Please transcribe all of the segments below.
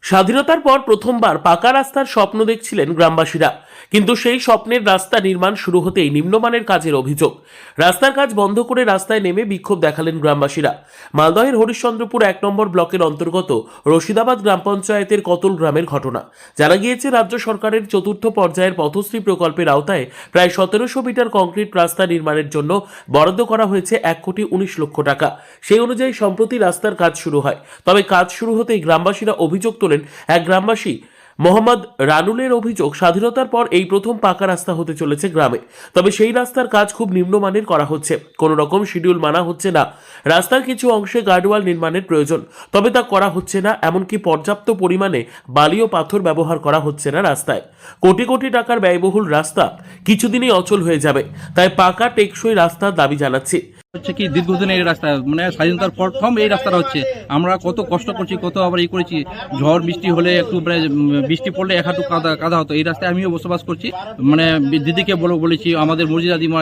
স্বাধীনতার পর প্রথমবার পাকা রাস্তার স্বপ্ন দেখছিলেন গ্রামবাসীরা, কিন্তু সেই স্বপ্নের রাস্তা নির্মাণ শুরু হতেই নিম্নমানের কাজের অভিযোগ। রাস্তার কাজ বন্ধ করে রাস্তায় নেমে বিক্ষোভ দেখালেন গ্রামবাসীরা। মালদহের হরিশ্চন্দ্রপুর 1 নম্বর ব্লকের অন্তর্গত রশিদাবাদ গ্রাম পঞ্চায়েতের কতল গ্রামের ঘটনা। জানা গিয়েছে, রাজ্য সরকারের চতুর্থ পর্যায়ের পথশ্রী প্রকল্পের আওতায় প্রায় 1700 মিটার কংক্রিট রাস্তা নির্মাণের জন্য বরাদ্দ করা হয়েছে 1,19,00,000 টাকা। সেই অনুযায়ী সম্প্রতি রাস্তার কাজ শুরু হয়। তবে কাজ শুরু হতেই গ্রামবাসীরা অভিযোগ তোলেন। এক গ্রামবাসী মোহাম্মদ রানুলের অভিযোগ, স্বাধীনতার পর এই প্রথম পাকা রাস্তা হতে চলেছে গ্রামে। তবে সেই রাস্তার কাজ খুব নিম্নমানের করা হচ্ছে, কোনো রকম শিডিউল মানা হচ্ছে না। রাস্তার কিছু অংশে গার্ডওয়াল নির্মাণের প্রয়োজন, তবে তা করা হচ্ছে না। এমনকি পর্যাপ্ত পরিমাণে বালি ও পাথর ব্যবহার করা হচ্ছে না রাস্তায়। কোটি কোটি টাকার ব্যয়বহুল রাস্তা কিছুদিনই অচল হয়ে যাবে, তাই পাকা টেকসই রাস্তার দাবি জানাচ্ছি। হচ্ছে কি দীর্ঘদিনের এই রাস্তা, মানে স্বাধীনতার প্রথম এই রাস্তাটা হচ্ছে। আমরা কত কষ্ট করছি, কত আবার করেছি। ঝড় বৃষ্টি হলে একটু বৃষ্টি পড়লে এক হাঁটু কাদা কাদা হতো। এই রাস্তায় আমিও বসবাস করছি। মানে দিদিকে বলেছি, আমাদের মর্জিদাদিমা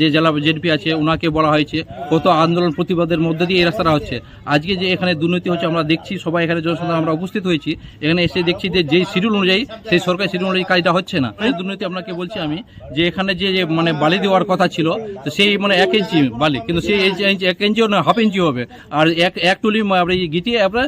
যে জেলা জেডপি আছে ওনাকে বলা হয়েছে। কত আন্দোলন প্রতিবাদের মধ্যে দিয়ে এই রাস্তাটা হচ্ছে। আজকে যে এখানে দুর্নীতি হচ্ছে আমরা দেখছি, সবাই এখানে জনসাধারণ আমরা উপস্থিত হয়েছি। এখানে এসে দেখছি যে যেই শিডিউল অনুযায়ী, সেই সরকারি শিডিউল অনুযায়ী কাজটা হচ্ছে না। এই দুর্নীতি আপনাকে বলছি আমি, যে এখানে যে মানে বালি দেওয়ার কথা ছিল, তো সেই মানে 1 ইঞ্চি বালি, কিন্তু সেই 1 ইঞ্চিও না, হাফ ইঞ্চি হবে। আর এক টুলি গিটিয়ে আপনার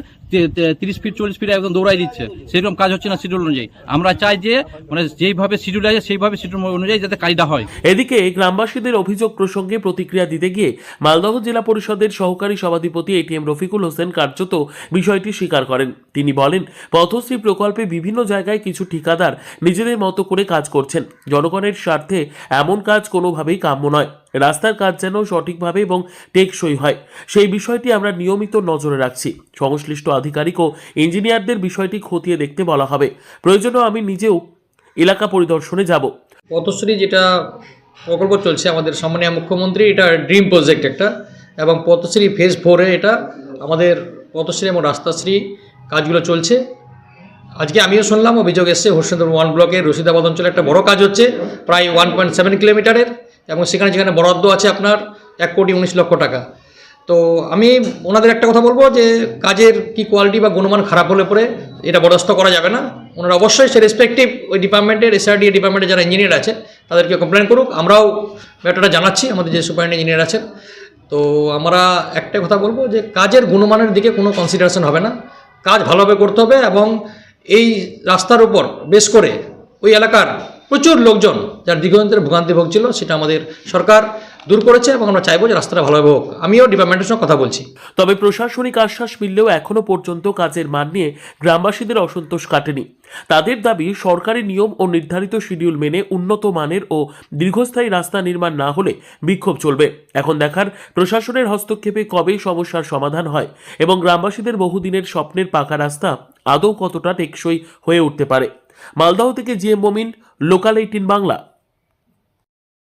30 ফিট 40 ফিট একদম দৌড়াই দিচ্ছে। সেরকম কাজ হচ্ছে না শিডিউল অনুযায়ী। আমরা চাই যে মানে যেইভাবে শিডিউল আছে সেইভাবে শিডিউল অনুযায়ী যাতে কাজটা হয়। এদিকে গ্রামবাসীদের অভিযোগ প্রসঙ্গে প্রতিক্রিয়া দিতে গিয়ে মালদহ জেলা পরিষদের সহকারী সভাধিপতি এটিএম রফিকুল হোসেন কার্যত বিষয়টি স্বীকার করেন। তিনি বলেন, পথশ্রী প্রকল্পে বিভিন্ন জায়গায় কিছু ঠিকাদার নিজেদের মতো করে কাজ করছেন। জনগণের স্বার্থে এমন কাজ কোনোভাবেই কাম্য নয়। রাস্তার কাজ যেন সঠিকভাবে এবং টেকসই হয়, সেই বিষয়টি আমরা নিয়মিত নজরে রাখছি। সংশ্লিষ্ট আধিকারিক ও ইঞ্জিনিয়ারদের বিষয়টি খতিয়ে দেখতে বলা হবে। প্রয়োজনে আমি নিজেও এলাকা পরিদর্শনে যাব। পথশ্রী যেটা প্রকল্প চলছে আমাদের সম্মানীয় মুখ্যমন্ত্রী, এটা ড্রিম প্রজেক্ট একটা, এবং পথশ্রী ফেজ 4-এ এটা আমাদের পথশ্রী এবং রাস্তাশ্রী কাজগুলো চলছে। আজকে আমিও শুনলাম অভিযোগ এসছে হরিশ্চন্দ্রপুর 1 ব্লকের রশিদাবাদ অঞ্চলে একটা বড় কাজ হচ্ছে প্রায় 1.7 কিলোমিটারের, এবং যেখানে বরাদ্দ আছে আপনার 1,19,00,000 টাকা। তো আমি ওনাদের একটা কথা বলবো যে কাজের কি কোয়ালিটি বা গুণমান খারাপ হলে পরে এটা বরদাস্ত করা যাবে না। ওনারা অবশ্যই সে রেসপেক্টিভ ওই ডিপার্টমেন্টের এসআরডি ডিপার্টমেন্টের যারা ইঞ্জিনিয়ার আছে তাদেরকে কমপ্লেন করুক। আমরাও ব্যাপারটা জানাচ্ছি আমাদের যে সুপারিনটেন্ডেন্ট ইঞ্জিনিয়ার আছেন। তো আমরা একটাই কথা বলবো যে কাজের গুণমানের দিকে কোনো কনসিডারেশন হবে না, কাজ ভালোভাবে করতে হবে। এবং এই রাস্তার উপর বেশ করে ওই এলাকার প্রচুর লোকজন যার দীর্ঘদিনের ভোগান্তি ভোগছিল, সেটা আমাদের সরকার দূর করেছে, এবং আমরা চাইবো যে রাস্তাটা ভালোভাবে হোক। আমিও ডিপার্টমেন্টের সঙ্গে কথা বলছি। তবে প্রশাসনিক আশ্বাস মিললেও এখনো পর্যন্ত কাজের মান নিয়ে গ্রামবাসীদের অসন্তোষ কাটেনি। তাদের দাবি, সরকারি নিয়ম ও নির্ধারিত শিডিউল মেনে উন্নত মানের ও দীর্ঘস্থায়ী রাস্তা নির্মাণ না হলে বিক্ষোভ চলবে। এখন দেখার প্রশাসনের হস্তক্ষেপে কবে সমস্যার সমাধান হয় এবং গ্রামবাসীদের বহুদিনের স্বপ্নের পাকা রাস্তা আদৌ কতটা টেকসই হয়ে উঠতে পারে। মালদহ থেকে জিএম মমিন, লোকাল 18 বাংলা।